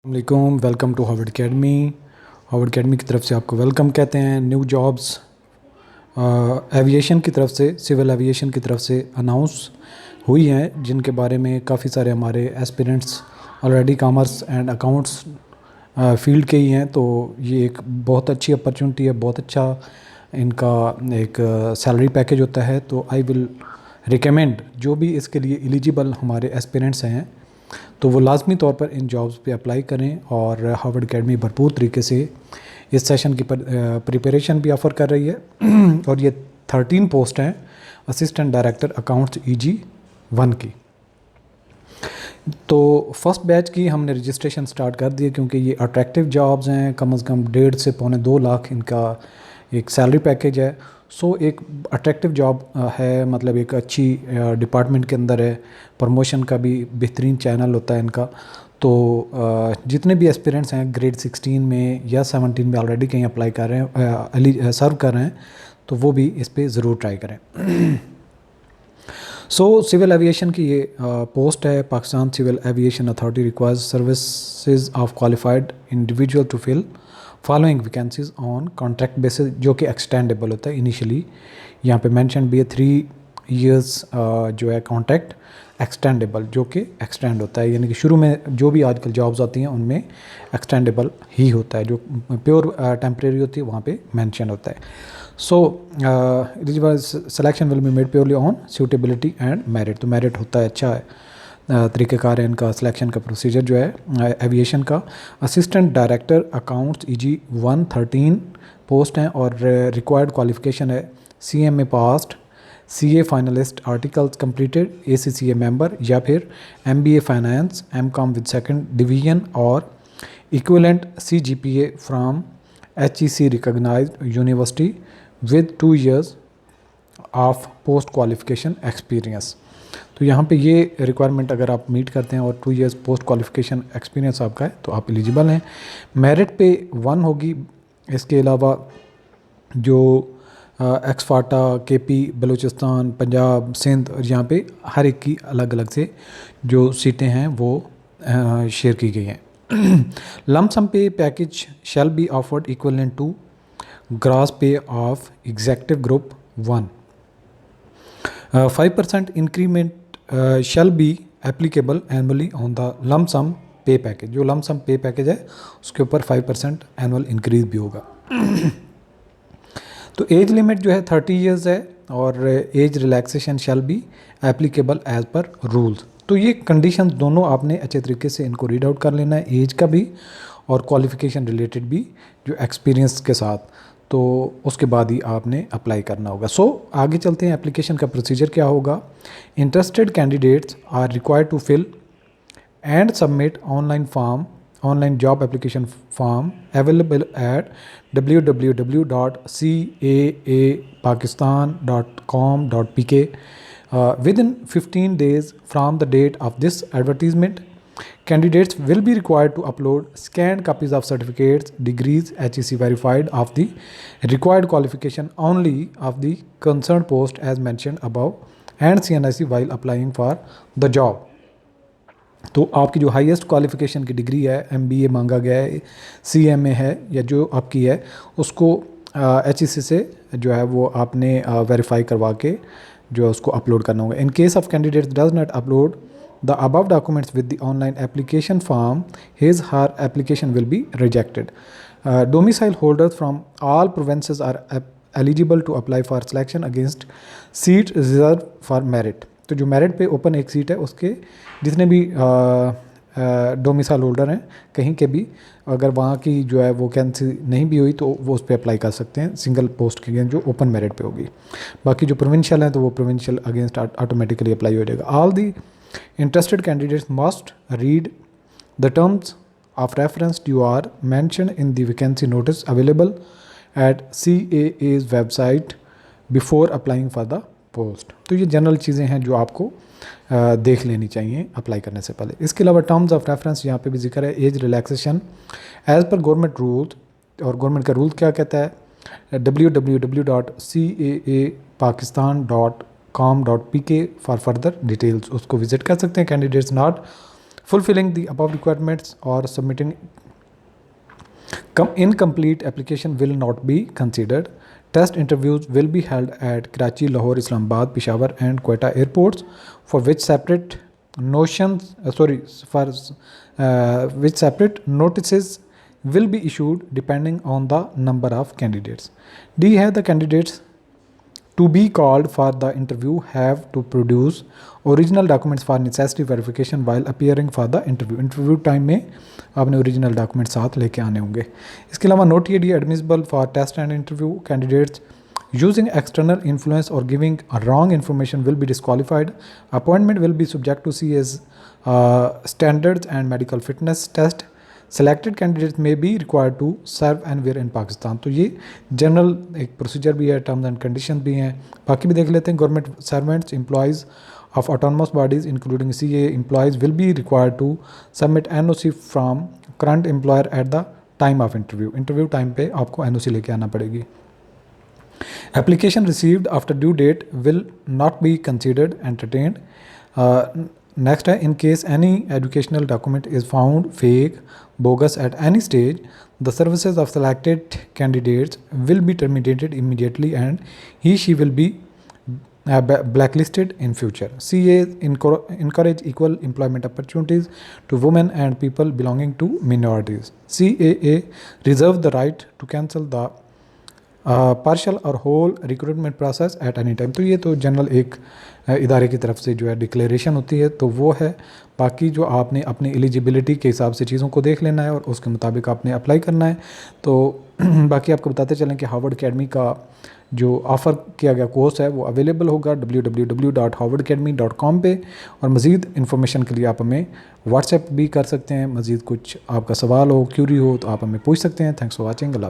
वालेकुम, welcome to Harvard Academy. Harvard Academy की तरफ से आपको वेलकम कहते हैं। न्यू जॉब्स एविएशन की तरफ से, सिविल एविएशन की तरफ से अनाउंस हुई हैं, जिनके बारे में काफ़ी सारे हमारे aspirants already commerce and accounts field के ही हैं। तो ये एक बहुत अच्छी अपॉर्चुनिटी है, बहुत अच्छा इनका एक सैलरी पैकेज होता है। तो आई विल रिकमेंड जो भी इसके लिए एलिजिबल हमारे एस्पिरेंट्स हैं तो वो लाजमी तौर पर इन जॉब्स पे अप्लाई करें। और हार्वर्ड एकेडमी भरपूर तरीके से इस सेशन की प्रिपरेशन भी ऑफ़र कर रही है और ये 13 पोस्ट हैं असिस्टेंट डायरेक्टर अकाउंट्स EG1 की। तो फर्स्ट बैच की हमने रजिस्ट्रेशन स्टार्ट कर दी है, क्योंकि ये अट्रैक्टिव जॉब्स हैं। कम से कम 1.5 से पौने 2 लाख इनका एक सैलरी पैकेज है। सो एक अट्रैक्टिव जॉब है, मतलब एक अच्छी डिपार्टमेंट के अंदर है। प्रमोशन का भी बेहतरीन चैनल होता है इनका। तो जितने भी एस्पिरेंट्स हैं ग्रेड 16 में या 17 में ऑलरेडी कहीं अप्लाई कर रहे हैं, सर्व कर रहे हैं, तो वो भी इस पर ज़रूर ट्राई करें। सिविल एविएशन की ये पोस्ट है। Pakistan Civil Aviation Authority requires services of qualified individual to fill following vacancies on contract basis, जो कि एक्सटेंडेबल होता है। इनिशियली यहाँ पे मेंशन भी है 3 इयर्स जो है कॉन्ट्रैक्ट एक्सटेंडेबल, जो कि एक्सटेंड होता है। यानी कि शुरू में जो भी आजकल जॉब्स आती हैं उनमें एक्सटेंडेबल ही होता है, जो प्योर टेम्परेरी होती है वहाँ पे मेंशन होता है। Eligible selection will be made purely on suitability and merit. तो मेरिट होता है, अच्छा है तरीक़ेकार है इनका सिलेक्शन का प्रोसीजर जो है एविएशन का। Assistant director accounts EG1 13 post हैं और रिक्वायर्ड क्वालिफ़िकेशन है CMA passed, CA finalist, articles completed, ACCA member या फिर MBA finance, MCOM with second division और equivalent CGPA from HEC recognised university with 2 years of post qualification experience. तो यहाँ पे ये रिक्वायरमेंट अगर आप मीट करते हैं और 2 years पोस्ट क्वालिफ़िकेशन एक्सपीरियंस आपका है तो आप एलिजिबल हैं। मेरिट पे 1 होगी। इसके अलावा जो एक्सफाटा, KP, बलूचिस्तान, पंजाब, सिंध, और यहाँ पे हर एक की अलग अलग से जो सीटें हैं वो शेयर की गई हैं। Lump sum pay package shall be offered equivalent to gross pay of executive group 1। 5% increment shall be applicable annually on the lump sum pay package. जो लमसम पे पैकेज है उसके ऊपर 5% एनुअल इंक्रीज भी होगा। तो एज लिमिट जो है 30 years है और age relaxation shall be applicable as per rules. तो ये कंडीशन दोनों आपने अच्छे तरीके से इनको रीड आउट कर लेना है, एज का भी और क्वालिफ़िकेशन रिलेटेड भी जो एक्सपीरियंस के साथ। तो उसके बाद ही आपने अप्लाई करना होगा। आगे चलते हैं, एप्लीकेशन का प्रोसीजर क्या होगा। Interested candidates are required to fill and submit online job application form available at www.caapakistan.com.pk within 15 days from the date of this advertisement. Candidates will be required to upload scanned copies of certificates, degrees, HEC verified of the required qualification only of the concerned post as mentioned above and CNIC while applying for the job. तो आपकी जो highest qualification की degree है, MBA मांगा गया है, CMA है या जो आपकी है, उसको HEC से जो है वो आपने वेरीफाई करवा के जो है उसको अपलोड करना होगा। In case of candidate does not upload the above documents with the online application form, his her application will be rejected. Domicile holders from all provinces are eligible to apply for selection against seat reserve for merit. तो जो merit पे open एक seat है उसके जितने भी domicile holder हैं कहीं के भी, अगर वहाँ की जो है वो वैकेंसी नहीं भी हुई तो वो उस पर अप्लाई कर सकते हैं सिंगल पोस्ट के अगेंस्ट जो ओपन मेरिट पे होगी। बाकी जो प्रोविंशियल हैं तो वो प्रोविंशियल अगेंस्ट ऑटोमेटिकली अप्लाई हो जाएगा। All the interested candidates must read the terms of reference you are mention in the vacancy notice available at CAA's website before applying for the post. तो ये general चीज़ें हैं जो आपको देख लेनी चाहिए अप्लाई करने से पहले। इसके अलावा टर्म्स ऑफ रेफरेंस यहाँ पे भी जिक्र है। Age relaxation as per government rules, और गवर्नमेंट का रूल क्या कहता है, www.caapakistan.com.pk फॉर फर्दर डिटेल्स, उसको विजिट कर सकते हैं। Candidates not fulfilling the above requirements or submitting incomplete application will not be considered. Test interviews will be held at Karachi, Lahore, Islamabad, Peshawar, and Quetta airports, for which separate which separate notices will be issued depending on the number of candidates. D है the candidates to be called for the interview have to produce original documents for necessary verification while appearing for the interview. Interview time में आपने original document साथ लेके आने होंगे. इसके अलावा note ये डी admissible for test and interview candidates using external influence or giving wrong information will be disqualified. Appointment will be subject to CA's standards and medical fitness test. Selected candidates may be required to serve anywhere in Pakistan. तो ये general एक procedure भी है, terms and condition भी हैं. बाकी भी देख लेते हैं. Government servants, employees of autonomous bodies including CA employees will be required to submit NOC from current employer at the time of interview. Interview time पे आपको NOC लेके आना पड़ेगी. Application received after due date will not be considered entertained. Next है, in case any educational document is found fake, bogus at any stage, the services of selected candidates will be terminated immediately and she will be blacklisted in future. CA encourage equal employment opportunities to women and people belonging to minorities. CAA reserve the right to cancel the partial और whole recruitment process at any time. तो ये तो general एक इदारे की तरफ से जो है डिक्लेरेशन होती है, तो वो है. बाकी जो आपने अपनी एलिजिबिलिटी के हिसाब से चीज़ों को देख लेना है और उसके मुताबिक आपने अप्लाई करना है. तो बाकी आपको बताते चलें कि हार्वर्ड अकेडमी का जो ऑफ़र किया गया कोर्स है वो अवेलेबल होगा www.harvardacademy.com पे. और मज़ीद इन्फॉर्मेशन के लिए आप हमें व्हाट्सएप भी कर सकते हैं. मज़ीद कुछ आपका सवाल हो, क्यूरी हो, तो आप हमें पूछ सकते हैं. Thanks for watching. अल्लाह हाफ़िज़.